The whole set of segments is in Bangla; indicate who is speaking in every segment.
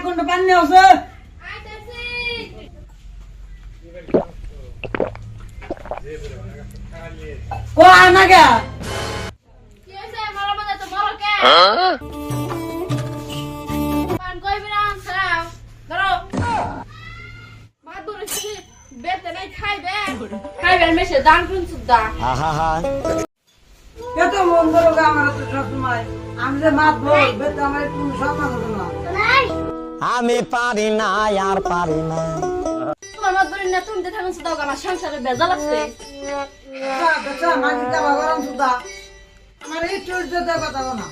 Speaker 1: কোনটা পানি আছে কো আনা গা
Speaker 2: কি হইছে মারা বাজে তো বড় কে পান কই বিরাম সারাও ধরো মা দূরে বেতে নাই খাইবে মেশে দান কোন সুদা
Speaker 1: কত মন বড় গা আমার তো সব সময় আমি যে মাত বল বেতে আমার কোন সম্মান হবে না
Speaker 3: আমি পারি না আর পারি না
Speaker 2: তোমার মত বলি না তুমি থাকুন সুদা আমার সংসারে বেজাল আছে
Speaker 1: বেটা মাগি কা গরম সুদা আমার এই চুজ কথা না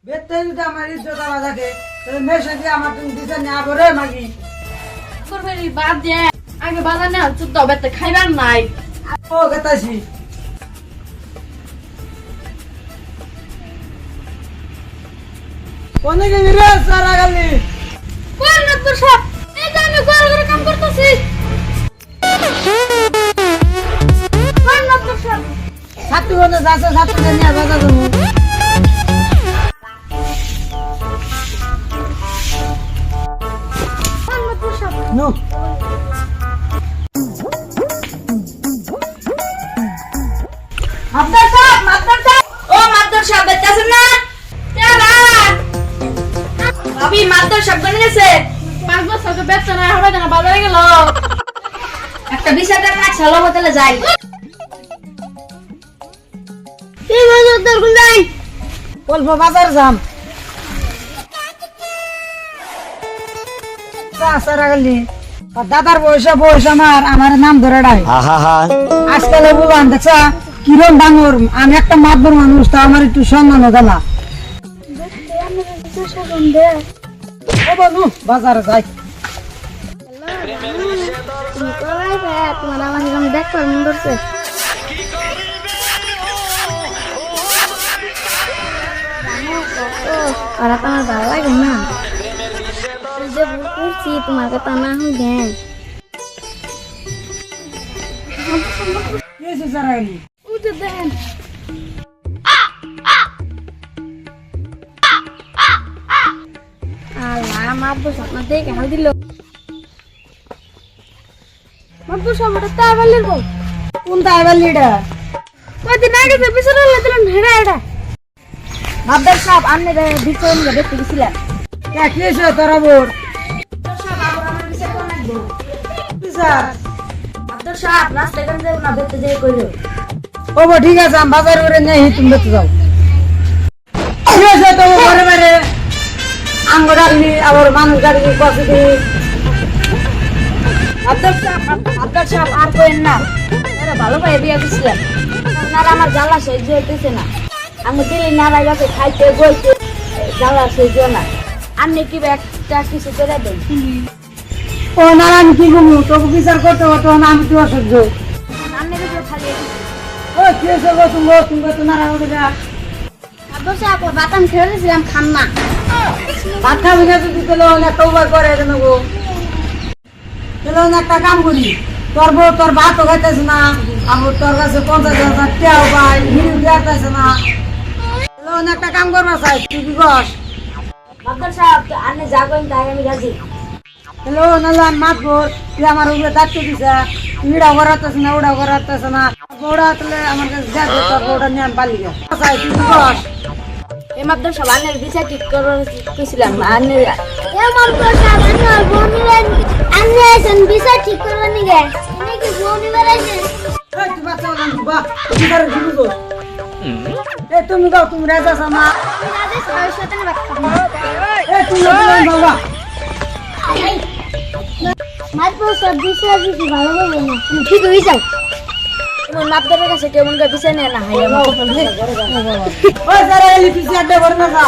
Speaker 1: বেতে যদি আমার ইজ্জত আলা থাকে তাহলে মেশে দিয়ে আমার তুমি দিতে না করে মাগি
Speaker 2: করবেরি বাদ দিয়ে আগে বাজার না সুদা বেতে খাইবার নাই
Speaker 1: ও গতাছি কোনে গেলি রে সারা গালি
Speaker 2: কোন না তোর সব এই যে আমি ঘরে কাম করতেছি কোন না তোর সব
Speaker 1: ছাত্র হতে যাচ্ছে ছাত্রদের নিয়ে বাজা দেবো
Speaker 2: কোন না তোর সব
Speaker 1: নো
Speaker 2: মাদ্রাসা ও মাদ্রাসা বেতাছেন না তেরা ভাবি মাদ্রাসা বনে গেছে 5 বছর তো বেতন না হবে না বাজারে গেল একটা 20 টাকা রাখ সালো হোটেলে যাই এই বছর দরগুল যাই
Speaker 1: অল্প বাজার যাম সারা গালি দাদার বয়স আমার নাম ধরে ডাই আজকাল বুঝলাম দেখছা কিরম ডাঙর আমি একটা মাতবর মানুষ তা আমার একটু সম্মান হতো না ও বলু বাজারে যাই
Speaker 2: তোমার আমার এরকম দেখতে মন ধরছে আর তোমার ভালো লাগে না যে বুঝছি তোমার কথা না হই দেন
Speaker 1: কি হয়েছে সারা গালি
Speaker 2: উঠে দেন আল্লাহ মারবো আপনার দেখে হাল দিল মারবো সবটা তা বললেন গো
Speaker 1: কোন তাই বললিটা
Speaker 2: কদিন আগে যে পিছনে দিলেন হেড়া হেড়া
Speaker 1: মাদ্দার সাহেব আমনে ভিতরে নিয়ে দেখতে গেছিলেন কে কি হয়েছে তোরা বোর স্যার
Speaker 2: আব্দুল সাহেব রাস্তা গান যাও না বেতে যাই কইলো
Speaker 1: ও বো ঠিক আছে আমি বাজার করে নিয়ে তুমি দেখতে যাও কি হয়েছে তো ঘরে বাইরে আঙ্গ ডালি আবার মানুষ গাড়ি বসে দিই
Speaker 2: আব্দুল সাহেব আর কইেন না আরে ভালো ভাই বিয়া দিছিলেন না আমার জ্বালা সহ্য হইতেছে না আমি দিলি নারাই গাছে খাইতে বইতে জ্বালা সহ্য না আপনি কি একটা কিছু করে দেন
Speaker 1: ও নারায়ণ কি গুমু তোকে বিচার করতে হতো না আমি তো অসহ্য
Speaker 2: আপনি কিছু খালি
Speaker 1: ও কি হয়েছে গো তুমি তো নারায়ণ দেবা
Speaker 2: আব্দুল সাহেব বাতাম খেয়েছিলাম খান না
Speaker 1: ভাত খাবি না যদি তাহলে অনেক তৌবা করে দেন গো তাহলে অনেক একটা কাম করি তোর বউ তোর ভাতও খাইতেছে না আমার তোর কাছে 50,000 টাকাও পাই হিরু দিতেছে না তাহলে অনেক একটা কাম করবা চাই তুই কি কর
Speaker 2: আব্দুল সাহেব আপনি যা করেন তাই আমি রাজি
Speaker 1: হ্যালো নালান মাতবর তুই আমার উপরে দায়িত্ব দিছে ইড়া করাতেছে না ওটা করাতেছে না ওটা তাহলে আমার কাছে যা তোর ওটা নিয়ে আমি পালি গে চাই তুই কি কর
Speaker 2: এই মাত্র সব আনের বিচার ঠিক করে কইছিলাম আনে
Speaker 4: এমন কথা আমার বোনের আমি আছেন বিচার ঠিক করবার নিগে নাকি বোন বেরাইছেন
Speaker 1: এই তুই বাচ্চা বলেন তুই বাহ কি করে শুরু কর এই তুমি দাও তুমি রাজা সামা
Speaker 4: রাজেশ ভাইয়ের সাথে
Speaker 1: এই তুমি বাবা
Speaker 4: মাত্র সব বিচার দিছি ভালো হবে না
Speaker 2: তুমি ঠিক হই যাও তোমার মাপদারের কাছে কেমন করে বিচার নেয় না হাই আমার কপাল
Speaker 1: ওই যারা এলি পিছিয়ে আড্ডা করে না যা